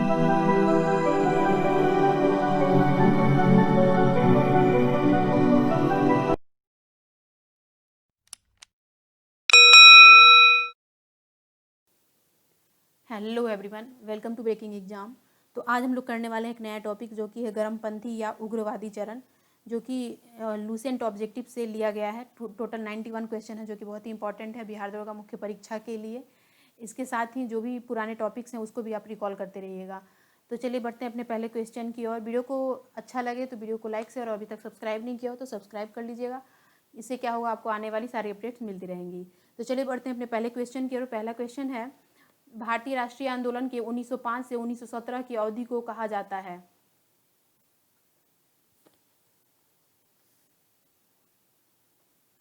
Hello everyone, welcome to breaking exam. तो आज हम लोग करने वाले हैं एक नया टॉपिक जो कि है गर्मपंथी या उग्रवादी चरण, जो कि लूसेंट ऑब्जेक्टिव से लिया गया है। टोटल 91 क्वेश्चन है, जो कि बहुत ही इंपॉर्टेंट है बिहार दरोगा मुख्य परीक्षा के लिए। इसके साथ ही जो भी पुराने टॉपिक्स हैं उसको भी आप रिकॉल करते रहिएगा। तो चलिए बढ़ते हैं अपने पहले क्वेश्चन की ओर। वीडियो को अच्छा लगे तो वीडियो को लाइक से, और अभी तक सब्सक्राइब नहीं किया हो तो सब्सक्राइब कर लीजिएगा। इससे क्या होगा, आपको आने वाली सारी अपडेट्स मिलती रहेंगी। तो चलिए बढ़ते हैं अपने पहले क्वेश्चन की ओर। पहला क्वेश्चन है, भारतीय राष्ट्रीय आंदोलन के 1905 से 1917 की अवधि को कहा जाता है।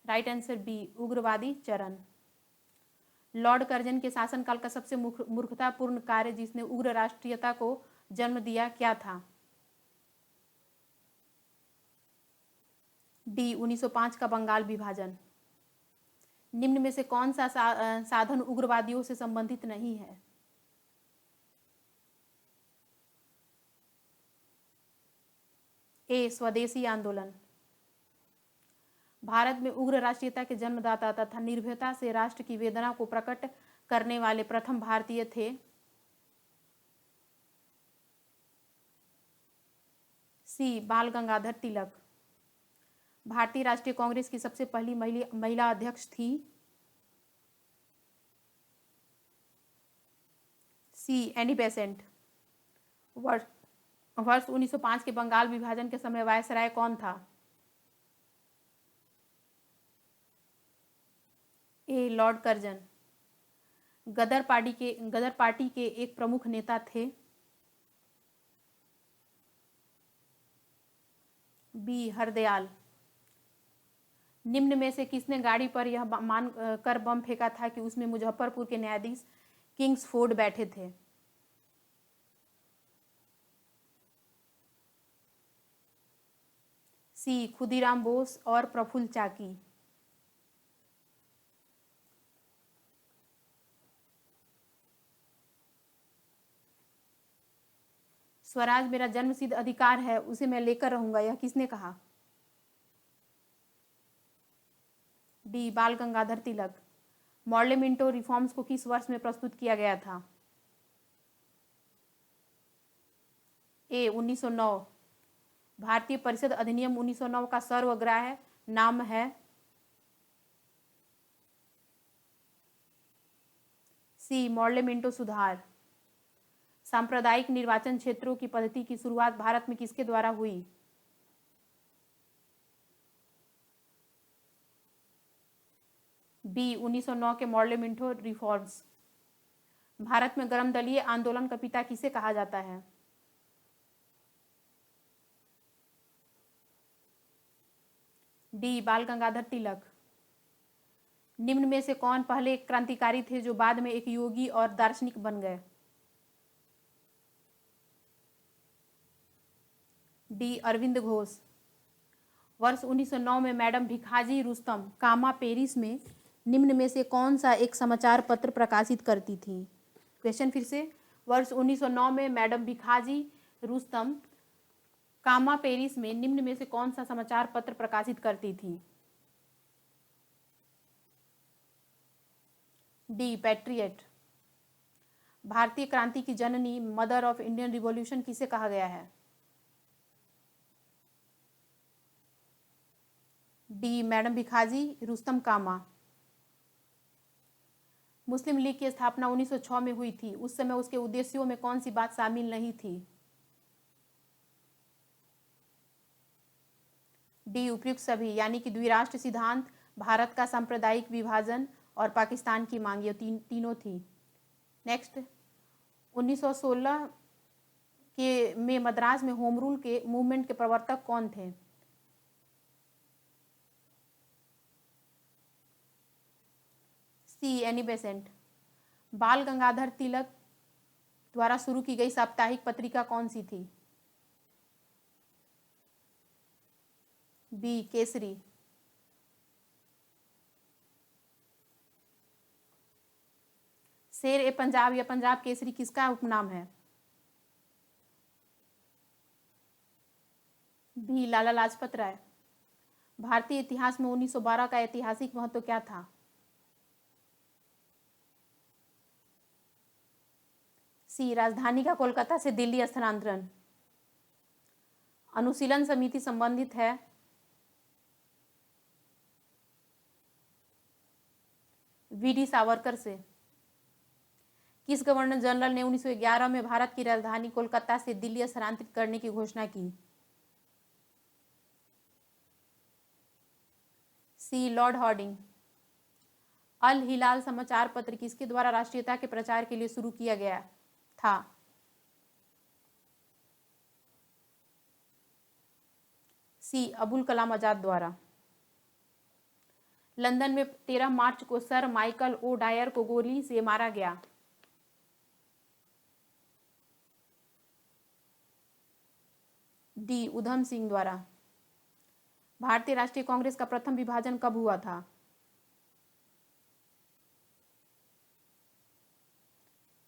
राइट आंसर बी, उग्रवादी चरण। लॉर्ड कर्जन के शासनकाल का सबसे मूर्खतापूर्ण कार्य जिसने उग्र राष्ट्रीयता को जन्म दिया क्या था? डी, 1905 का बंगाल विभाजन। निम्न में से कौन सा साधन उग्रवादियों से संबंधित नहीं है? ए, स्वदेशी आंदोलन। भारत में उग्र राष्ट्रीयता के जन्मदाता तथा निर्भयता से राष्ट्र की वेदना को प्रकट करने वाले प्रथम भारतीय थे? सी, बाल गंगाधर तिलक। भारतीय राष्ट्रीय कांग्रेस की सबसे पहली महिला अध्यक्ष थी? सी, एनी बेसेंट। वर्ष 1905 के बंगाल विभाजन के समय वायसराय कौन था? ए, लॉर्ड कर्जन। गदर पार्टी के एक प्रमुख नेता थे? बी, हरदयाल। निम्न में से किसने गाड़ी पर यह मान कर बम फेंका था कि उसमें मुजफ्फरपुर के न्यायाधीश किंग्सफोर्ड बैठे थे? सी, खुदीराम बोस और प्रफुल्ल चाकी। स्वराज मेरा जन्मसिद्ध अधिकार है, उसे मैं लेकर रहूंगा, यह किसने कहा? डी, बाल Gangadhar Tilak. Model Minto reforms को किस वर्ष में प्रस्तुत किया गया था? ए, 1909। भारतीय परिषद अधिनियम 1909 का सर्वग्राह्य नाम है? सी, मॉडल मिंटो सुधार। सांप्रदायिक निर्वाचन क्षेत्रों की पद्धति की शुरुआत भारत में किसके द्वारा हुई? बी, 1909 के मॉडल मिंटो रिफॉर्म्स। भारत में गर्म दलीय आंदोलन का पिता किसे कहा जाता है? डी, बाल गंगाधर तिलक। निम्न में से कौन पहले एक क्रांतिकारी थे जो बाद में एक योगी और दार्शनिक बन गए? डी, अरविंद घोष। वर्ष 1909 में मैडम भिखाजी रुस्तम कामा पेरिस में निम्न में से कौन सा एक समाचार पत्र प्रकाशित करती थी? क्वेश्चन फिर से, वर्ष 1909 में मैडम भिखाजी रुस्तम कामा पेरिस में निम्न में से कौन सा समाचार पत्र प्रकाशित करती थी? D, patriot. भारतीय क्रांति की जननी, मदर ऑफ इंडियन रिवॉल्यूशन किसे कहा गया है? डी, मैडम भिखाजी रुस्तम कामा। मुस्लिम लीग की स्थापना 1906 में हुई थी, उस समय उसके उद्देश्यों में कौन सी बात शामिल नहीं थी? डी, उपयुक्त सभी, यानी कि द्विराष्ट्र सिद्धांत, भारत का सांप्रदायिक विभाजन और पाकिस्तान की मांग, ये तीनों थी। नेक्स्ट, 1916 के में मद्रास में होम रूल के मूवमेंट के प्रवर्तक कौन थे? सी, एनी बेसेंट। बाल गंगाधर तिलक द्वारा शुरू की गई साप्ताहिक पत्रिका कौन सी थी? बी, केसरी। शेर ए पंजाब या पंजाब केसरी किसका उपनाम है? बी लाला लाजपत राय। भारतीय इतिहास में 1912 का ऐतिहासिक महत्व क्या था? सी राजधानी का कोलकाता से दिल्ली स्थानांतरण। अनुशीलन समिति संबंधित है वीडी सावरकर से। किस गवर्नर जनरल ने 1911 में भारत की राजधानी कोलकाता से दिल्ली स्थानांतरित करने की घोषणा की? सी लॉर्ड हॉर्डिंग। अल हिलाल समाचार पत्र किसके द्वारा राष्ट्रीयता के प्रचार के लिए शुरू किया गया था? सी अबुल कलाम आजाद द्वारा। लंदन में 13 मार्च को सर माइकल ओ डायर को गोली से मारा गया। डी उधम सिंह द्वारा। भारतीय राष्ट्रीय कांग्रेस का प्रथम विभाजन कब हुआ था?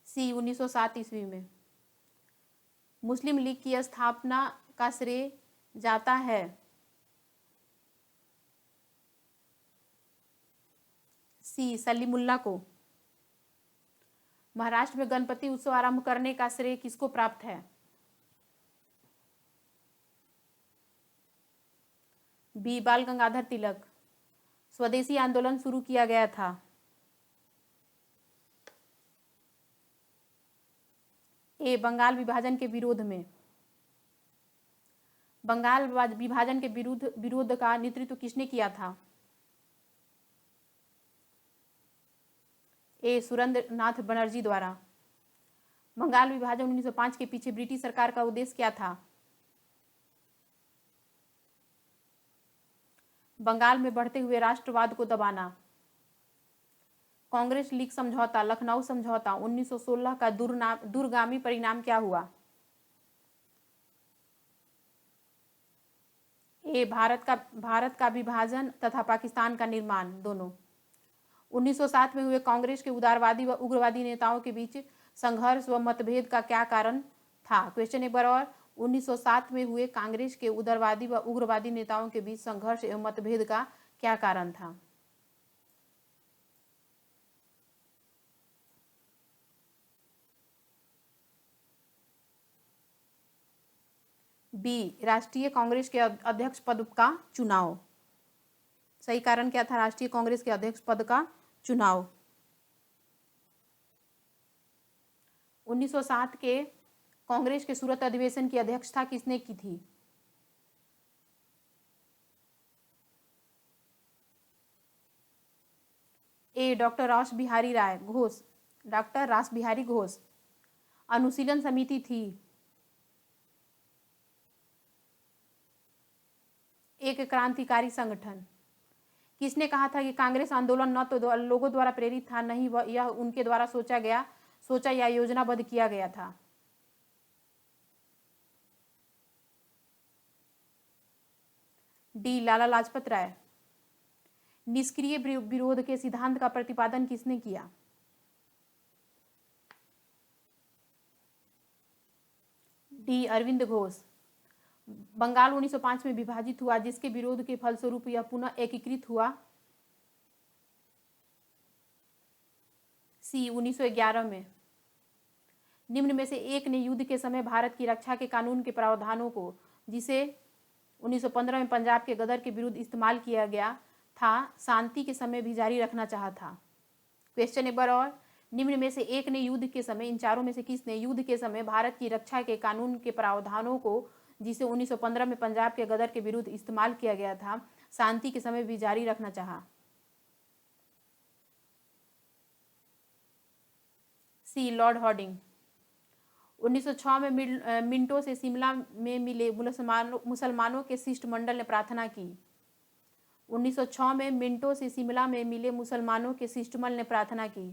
सी 1907 ईस्वी में। मुस्लिम लीग की स्थापना का श्रेय जाता है सी सलीमुल्लाह को। महाराष्ट्र में गणपति उत्सव आरंभ करने का श्रेय किसको प्राप्त है? बी बाल गंगाधर तिलक। स्वदेशी आंदोलन शुरू किया गया था। ए बंगाल विभाजन के विरोध में। बंगाल विभाजन के विरोध का नेतृत्व किसने किया था? ए सुरेंद्र नाथ बनर्जी द्वारा। बंगाल विभाजन 1905 के पीछे ब्रिटिश सरकार का उद्देश्य क्या था? बंगाल में बढ़ते हुए राष्ट्रवाद को दबाना। कांग्रेस लीग समझौता, लखनऊ समझौता 1916 का दूरगामी परिणाम क्या हुआ? ए भारत का विभाजन तथा पाकिस्तान का निर्माण, दोनों। 1907 में हुए कांग्रेस के उदारवादी व उग्रवादी नेताओं के बीच संघर्ष व मतभेद का क्या कारण था? क्वेश्चन एक बार और। 1907 में हुए कांग्रेस के उदारवादी व उग्रवादी नेताओं के बीच संघर्ष एवं मतभेद का क्या कारण था? बी राष्ट्रीय कांग्रेस के अध्यक्ष पद का चुनाव। सही कारण क्या था राष्ट्रीय कांग्रेस के अध्यक्ष पद का चुनाव? 1907 के कांग्रेस के सूरत अधिवेशन की अध्यक्षता किसने की थी? ए डॉक्टर रास बिहारी राय घोष। डॉक्टर रास बिहारी घोष। अनुशीलन समिति थी एक क्रांतिकारी संगठन। किसने कहा था कि कांग्रेस आंदोलन न तो लोगों द्वारा प्रेरित था, नहीं यह उनके द्वारा सोचा या योजनाबद्ध किया गया था? डी लाला लाजपत राय। निष्क्रिय विरोध के सिद्धांत का प्रतिपादन किसने किया? डी अरविंद घोष। बंगाल 1905 में विभाजित हुआ, जिसके विरोध के फलस्वरूप यह पुनः एकीकृत हुआ? सी 1911 में। निम्न में से एक ने युद्ध के समय भारत की रक्षा के कानून के प्रावधानों को, जिसे 1915 में पंजाब के गदर के विरुद्ध इस्तेमाल किया गया था, शांति के समय भी जारी रखना चाहा था? क्वेश्चन एक बार और। निम्न में से एक ने युद्ध के समय, इन चारों में से किसने युद्ध के समय भारत की रक्षा के कानून के प्रावधानों को, जिसे 1915 में पंजाब के गदर के विरुद्ध इस्तेमाल किया गया था, शांति के समय भी जारी रखना चाहा? सी लॉर्ड हॉर्डिंग। 1906 में मिंटो से शिमला में मिले मुसलमानों के शिष्टमंडल ने प्रार्थना की। 1906 में मिंटो से शिमला में मिले मुसलमानों के शिष्टमंडल ने प्रार्थना की।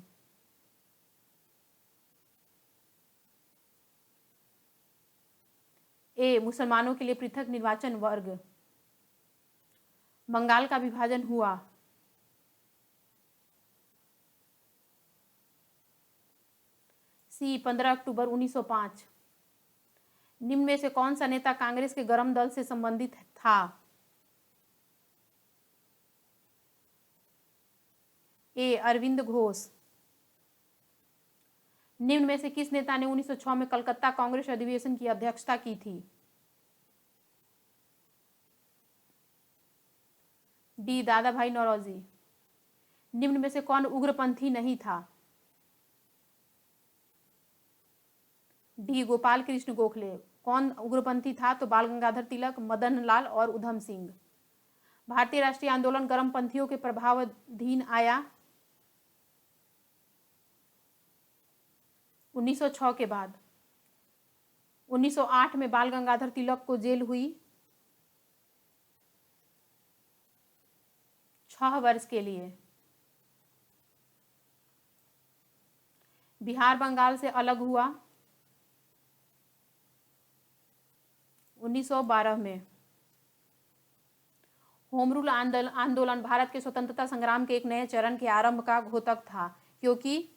ए मुसलमानों के लिए पृथक निर्वाचन वर्ग। बंगाल का विभाजन हुआ। सी 15 अक्टूबर 1905। निम्न में से कौन सा नेता कांग्रेस के गरम दल से संबंधित था? ए अरविंद घोष। निम्न में से किस नेता ने 1906 में कलकत्ता कांग्रेस अधिवेशन की अध्यक्षता की थी? डी दादा भाई नौरोजी। निम्न में से कौन उग्रपंथी नहीं था? डी गोपाल कृष्ण गोखले। कौन उग्रपंथी था? तो बाल गंगाधर तिलक, मदन लाल और उधम सिंह। भारतीय राष्ट्रीय आंदोलन गर्मपंथियों के प्रभावाधीन आया 1906 के बाद। 1908 में बाल गंगाधर तिलक को जेल हुई 6 वर्ष के लिए। बिहार बंगाल से अलग हुआ 1912 में। होम रूल आंदोलन भारत के स्वतंत्रता संग्राम के एक नए चरण के आरंभ का घोतक था, क्योंकि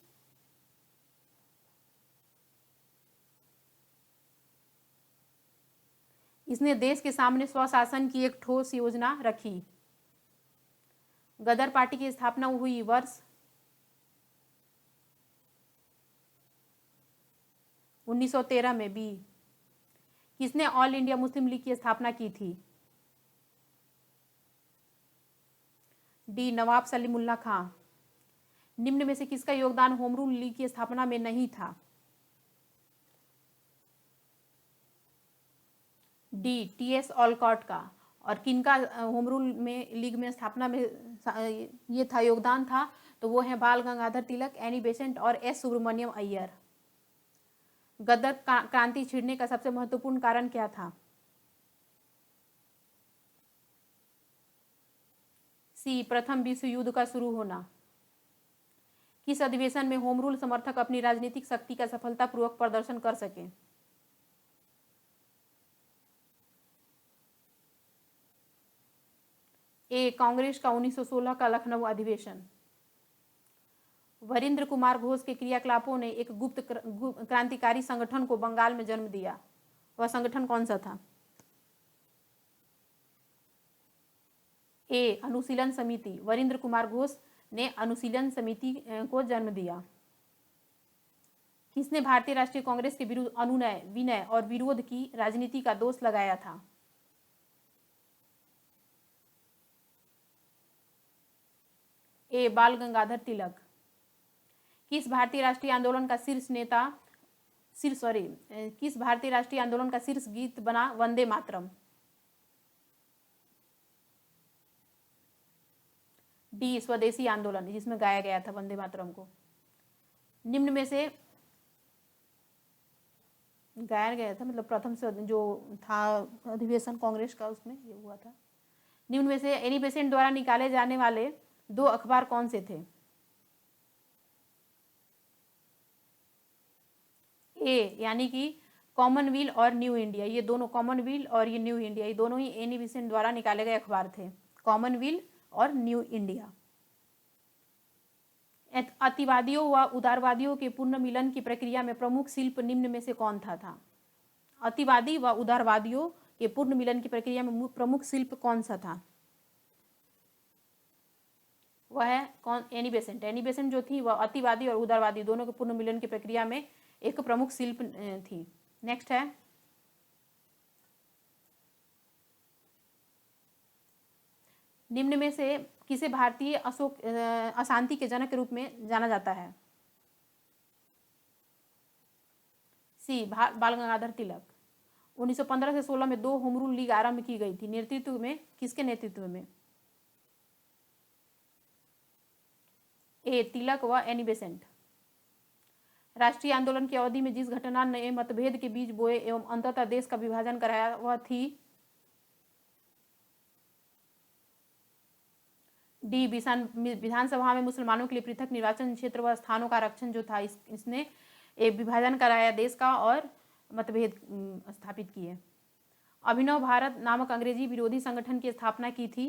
इसने देश के सामने स्वशासन की एक ठोस योजना रखी। गदर पार्टी की स्थापना हुई वर्ष 1913 में। बी किसने ऑल इंडिया मुस्लिम लीग की स्थापना की थी? डी नवाब सलीमुल्लाह खां। निम्न में से किसका योगदान होम रूल लीग की स्थापना में नहीं था? डी टीएस ऑलकॉट का। और किनका होम रूल में लीग में स्थापना में ये था योगदान था? तो वो है बाल गंगाधर तिलक, एनी बेसेंट और एस सुब्रमण्यम अय्यर। गदर क्रांति छिड़ने का सबसे महत्वपूर्ण कारण क्या था? सी प्रथम विश्व युद्ध का शुरू होना। किस अधिवेशन में होम रूल समर्थक अपनी राजनीतिक शक्ति का सफलतापूर्वक प्रदर्शन कर सके? ए कांग्रेस का 1916 का लखनऊ अधिवेशन। वरिंद्र कुमार घोष के क्रियाकलापों ने एक गुप्त क्रांतिकारी संगठन को बंगाल में जन्म दिया। वह संगठन कौन सा था? ए अनुशीलन समिति। वरिंद्र कुमार घोष ने अनुशीलन समिति को जन्म दिया। किसने भारतीय राष्ट्रीय कांग्रेस के विरुद्ध अनुनय, विनय और विरोध की राजनीति का दोष लगाया था? ए बाल गंगाधर तिलक। किस भारतीय राष्ट्रीय आंदोलन का किस भारतीय राष्ट्रीय आंदोलन का शीर्ष गीत बना वंदे मातरम? डी स्वदेशी आंदोलन, जिसमें गाया गया था वंदे मातरम को। निम्न में से गाया गया था, मतलब प्रथम से जो था अधिवेशन कांग्रेस का, उसमें ये हुआ था। निम्न में से एनी बेसेंट द्वारा निकाले जाने वाले 2 अखबार कौन से थे? ए यानी कि कॉमनवेल्थ और न्यू इंडिया। ये दोनों, कॉमनवेल्थ और ये न्यू इंडिया, ये दोनों ही एनी बेसेंट द्वारा निकाले गए अखबार थे, कॉमनवेल्थ और न्यू इंडिया। अतिवादियों व उदारवादियों के पुनर्मिलन की प्रक्रिया में प्रमुख शिल्प निम्न में से कौन था? अतिवादी व उदारवादियों के पुनर्मिलन की प्रक्रिया में प्रमुख शिल्प कौन सा था? वह है कौन? Annie Besant. एनी बेसेंट जो थी वह अतिवादी और उदारवादी दोनों के पुनर्मिलन की प्रक्रिया में एक प्रमुख शिल्प थी। नेक्स्ट है, निम्न में से किसे भारतीय अशांति के जनक के रूप में जाना जाता है? सी बाल गंगाधर तिलक। 1915 से 16 में 2 होम रूल लीग आरंभ की गई थी। नेतृत्व में किसके नेतृत्व में? ए तिलक व एनी बेसेंट। राष्ट्रीय आंदोलन की अवधि में जिस घटना ने मतभेद के बीज बोए एवं अंततः देश का विभाजन कराया वह थी? डी विधानसभा में मुसलमानों के लिए पृथक निर्वाचन क्षेत्र व स्थानों का आरक्षण जो था, इसने एक विभाजन कराया देश का और मतभेद स्थापित किए। अभिनव भारत नामक अंग्रेजी विरोधी संगठन की स्थापना की थी।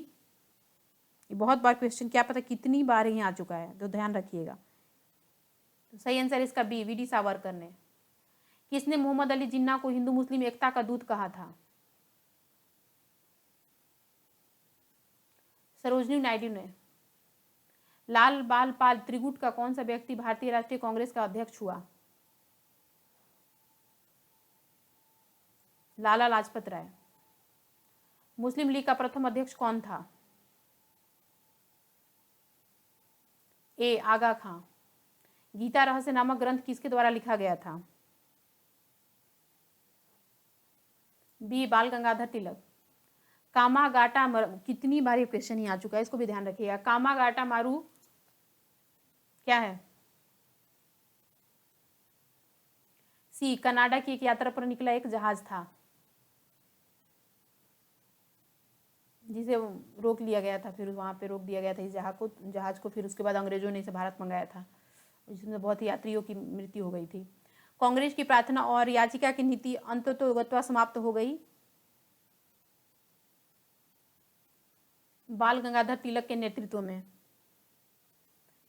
ये बहुत बार क्वेश्चन, क्या पता कितनी बार ही आ चुका है, तो ध्यान रखिएगा। तो सही आंसर इसका बी, वी डी सावरकर ने। किसने मोहम्मद अली जिन्ना को हिंदू मुस्लिम एकता का दूत कहा था? सरोजिनी नायडू ने। लाल बाल पाल त्रिगुट का कौन सा व्यक्ति भारतीय राष्ट्रीय कांग्रेस का अध्यक्ष हुआ? लाला लाजपत राय। मुस्लिम लीग का प्रथम अध्यक्ष कौन था? ए आगा खां। गीता रहस्य नामक ग्रंथ किसके द्वारा लिखा गया था? बी बाल गंगाधर तिलक। कामागाटा कितनी बार ये क्वेश्चन ही आ चुका है, इसको भी ध्यान रखिएगा। कामागाटा मारू क्या है? सी कनाडा की एक यात्रा पर निकला एक जहाज था जिसे रोक लिया गया था, फिर वहां पे रोक दिया गया था इस जहाज को फिर उसके बाद अंग्रेजों ने इसे भारत मंगाया था, जिसमें बहुत ही यात्रियों की मृत्यु हो गई थी। कांग्रेस की प्रार्थना और याचिका की नीति अंततोगत्वा समाप्त हो गई बाल गंगाधर तिलक के नेतृत्व में।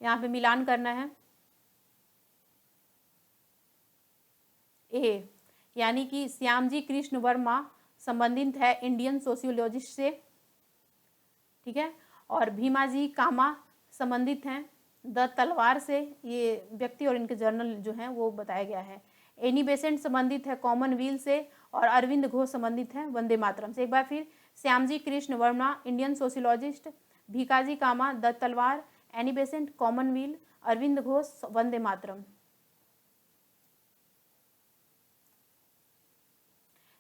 यहाँ पे मिलान करना है। ए यानी कि श्यामजी कृष्ण वर्मा संबंधित है इंडियन सोशियोलॉजिस्ट से, ठीक है। और भीमाजी कामा संबंधित हैं द तलवार से, ये व्यक्ति और इनके जर्नल जो हैं वो बताया गया है। एनी बेसेंट संबंधित है कॉमनवेल्थ से और अरविंद घोष संबंधित है वंदे मातरम से। एक बार फिर, Shyamji Krishna Varma Indian sociologist, Bhikaji Cama the Talwar, Annie Besant Commonwealth, Aurobindo Ghosh Vande Mataram.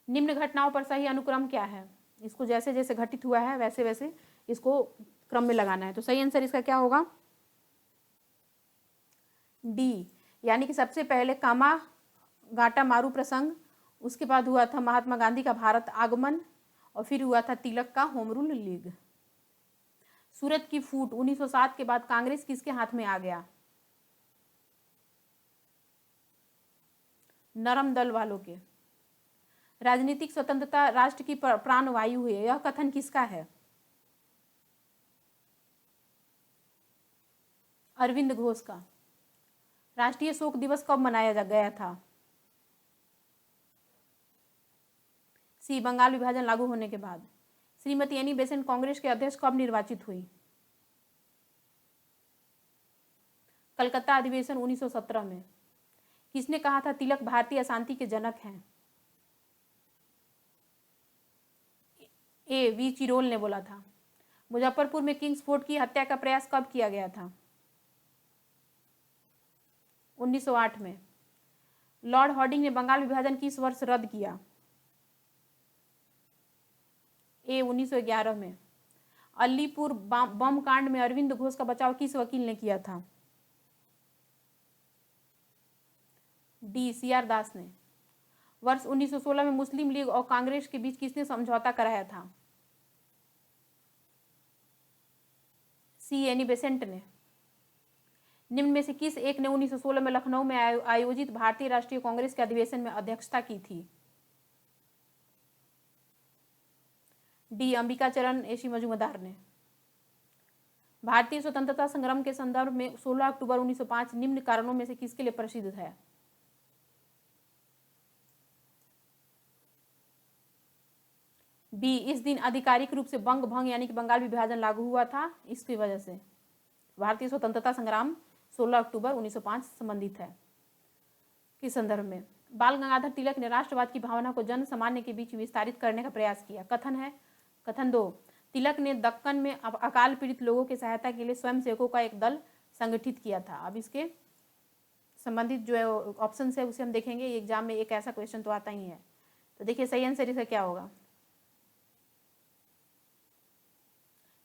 निम्न घटनाओं पर सही अनुक्रम क्या है? इसको जैसे जैसे घटित हुआ है वैसे वैसे इसको क्रम में लगाना है। तो सही आंसर इसका क्या होगा? डी, यानी कि सबसे पहले कामागाटा मारू प्रसंग, उसके बाद हुआ था महात्मा गांधी का भारत आगमन और फिर हुआ था तिलक का होम रूल लीग। सूरत की फूट 1907 के बाद कांग्रेस किसके हाथ में आ गया? नरम दल वालों के। राजनीतिक स्वतंत्रता राष्ट्र की प्राण वायु है, यह कथन किसका है? अरविंद घोष का। राष्ट्रीय शोक दिवस कब मनाया गया था? सी बंगाल विभाजन लागू होने के बाद। श्रीमती एनी बेसेंट कांग्रेस के अध्यक्ष कब निर्वाचित हुई? कलकत्ता अधिवेशन 1917 में। किसने कहा था तिलक भारतीय अशांति के जनक हैं? ए वी चिरोल ने बोला था। मुजफ्फरपुर में किंग्स फोर्ट की हत्या का प्रयास कब किया गया था? 1908 में। लॉर्ड हॉर्डिंग ने बंगाल विभाजन किस वर्ष रद्द किया? ए 1911 में। अलीपुर बम कांड में अरविंद घोष का बचाव किस वकील ने किया था? डी सी आर दास ने। वर्ष 1916 में मुस्लिम लीग और कांग्रेस के बीच किसने समझौता कराया था? सी एनी बेसेंट ने। निम्न में से किस एक ने 1916 में लखनऊ में आयोजित भारतीय राष्ट्रीय कांग्रेस के अधिवेशन में अध्यक्षता की थी? डी अंबिका चरण एसी मजूमदार ने। भारतीय स्वतंत्रता संग्राम के संदर्भ में 16 अक्टूबर 1905 निम्न कारणों में से किसके लिए प्रसिद्ध है? बी इस दिन आधिकारिक रूप से बंग भंग यानी कि बंगाल विभाजन लागू हुआ था, इसकी वजह से। भारतीय स्वतंत्रता संग्राम 16 अक्टूबर 1905 संबंधित है किस संदर्भ में? बाल गंगाधर तिलक ने राष्ट्रवाद की भावना को जन सामान्य के बीच विस्तारित करने का प्रयास किया। कथन है। कथन 2, तिलक ने दक्कन में अकाल पीड़ित लोगों की सहायता के लिए स्वयंसेवकों का एक दल संगठित किया था। अब इसके संबंधित जो ऑप्शन है उसे हम देखेंगे, एग्जाम में एक ऐसा क्वेश्चन तो आता ही है। तो देखिए सही आंसर इसका क्या होगा?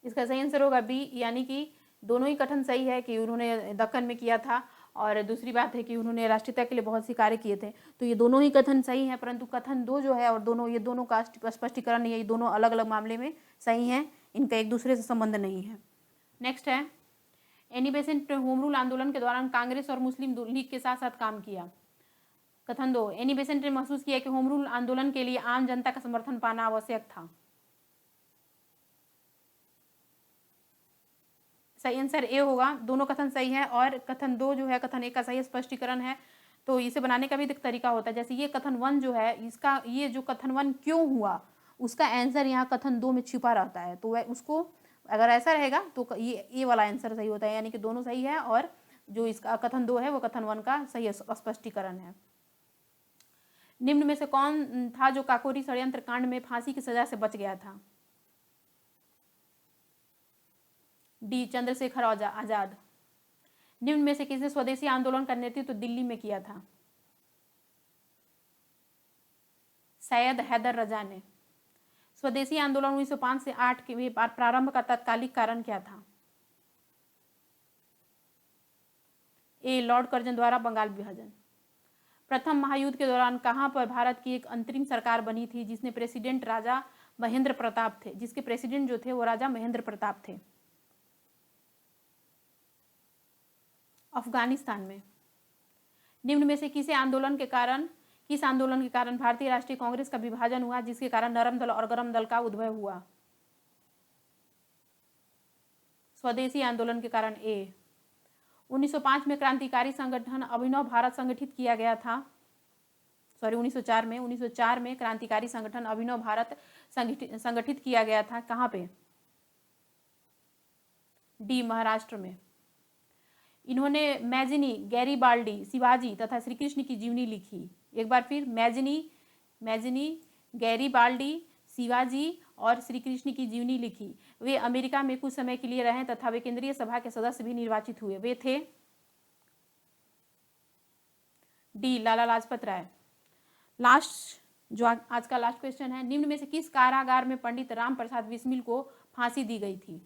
इसका सही आंसर होगा बी, यानी कि दोनों ही कथन सही है कि उन्होंने दक्कन में किया था और दूसरी बात है कि उन्होंने राष्ट्रीयता के लिए बहुत सी कार्य किए थे। तो ये दोनों ही कथन सही है, परंतु कथन 2 जो है और ये दोनों का स्पष्टीकरण, ये दोनों अलग अलग मामले में सही हैं, इनका एक दूसरे से संबंध नहीं है। नेक्स्ट है, एनी बेसेंट होम रूल आंदोलन के दौरान कांग्रेस और मुस्लिम लीग के साथ साथ काम किया। कथन 2, एनी बेसेंट ने महसूस किया कि होम रूल आंदोलन के लिए आम जनता का समर्थन पाना आवश्यक था। सही आंसर ए होगा, दोनों कथन सही है और कथन 2 जो है कथन 1 का सही स्पष्टीकरण है। तो इसे बनाने का भी एक तरीका होता है। जैसे ये कथन 1 जो है, इसका ये जो कथन 1 क्यों हुआ, उसका आंसर यहाँ कथन 2 में छिपा रहता है। तो वह उसको अगर ऐसा रहेगा तो ये वाला आंसर सही होता है, यानी कि दोनों सही है और जो इसका कथन 2 है वो कथन 1 का सही स्पष्टीकरण है। निम्न में से कौन था जो काकोरी षड्यंत्र कांड में फांसी की सजा से बच गया था? डी चंद्रशेखर आजाद। निम्न में से किसने स्वदेशी आंदोलन का नेतृत्व दिल्ली में किया था? सैयद हैदर रजा ने। स्वदेशी आंदोलन 1905 से 8 के प्रारंभ का तत्कालिक कारण क्या था? ए लॉर्ड कर्जन द्वारा बंगाल विभाजन। प्रथम महायुद्ध के दौरान कहां पर भारत की एक अंतरिम सरकार बनी थी जिसने प्रेसिडेंट राजा महेंद्र प्रताप थे, जिसके प्रेसिडेंट जो थे वो राजा महेंद्र प्रताप थे? अफगानिस्तान में। निम्न में से किस आंदोलन के कारण भारतीय राष्ट्रीय कांग्रेस का विभाजन हुआ जिसके कारण नरम दल और गरम दल का उद्भव हुआ? स्वदेशी आंदोलन के कारण। ए 1905 में क्रांतिकारी संगठन अभिनव भारत संगठित किया गया था। 1904 में क्रांतिकारी संगठन अभिनव भारत संगठित किया गया था। कहां पे? डी महाराष्ट्र में। इन्होंने मैजिनी, गैरीबाल्डी, शिवाजी तथा श्री कृष्ण की जीवनी लिखी। एक बार फिर, मैजिनी, गैरीबाल्डी, शिवाजी और श्री कृष्ण की जीवनी लिखी। वे अमेरिका में कुछ समय के लिए रहे तथा वे केंद्रीय सभा के सदस्य भी निर्वाचित हुए। वे थे? डी लाला लाजपत राय। लास्ट जो आज का लास्ट क्वेश्चन है, निम्न में से किस कारागार में पंडित राम प्रसाद बिस्मिल को फांसी दी गई थी?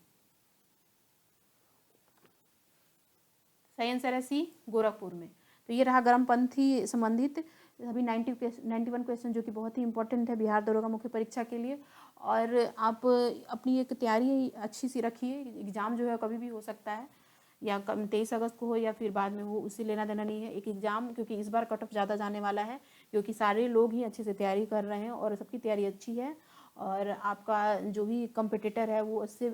सही आंसर है सी, गोरखपुर में। तो ये रहा गर्मपंथी संबंधित सभी 91 क्वेश्चन जो कि बहुत ही इंपॉर्टेंट है बिहार दरोगा मुख्य परीक्षा के लिए। और आप अपनी एक तैयारी अच्छी सी रखिए। एग्ज़ाम जो है कभी भी हो सकता है, या 23 अगस्त को हो या फिर बाद में हो, उससे लेना देना नहीं है। एक एग्ज़ाम क्योंकि इस बार कट ऑफ ज़्यादा जाने वाला है, क्योंकि सारे लोग ही अच्छे से तैयारी कर रहे हैं और सबकी तैयारी अच्छी है। और आपका जो भी कंपटीटर है वो उससे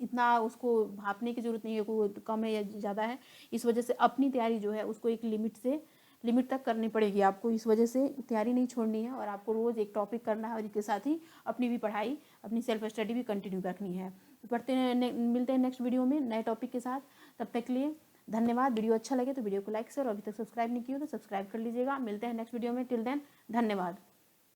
इतना उसको भापने की ज़रूरत नहीं है कोई कम है या ज़्यादा है। इस वजह से अपनी तैयारी जो है उसको एक लिमिट तक करनी पड़ेगी आपको। इस वजह से तैयारी नहीं छोड़नी है और आपको रोज़ एक टॉपिक करना है और इसके साथ ही अपनी भी पढ़ाई, अपनी सेल्फ स्टडी भी कंटिन्यू रखनी है। तो मिलते हैं नेक्स्ट वीडियो में नए टॉपिक के साथ। तब तक के लिए धन्यवाद। वीडियो अच्छा लगे तो वीडियो को लाइक शेयर और अभी तक सब्सक्राइब नहीं किया तो सब्सक्राइब कर लीजिएगा। मिलते हैं नेक्स्ट वीडियो में। टिल देन धन्यवाद।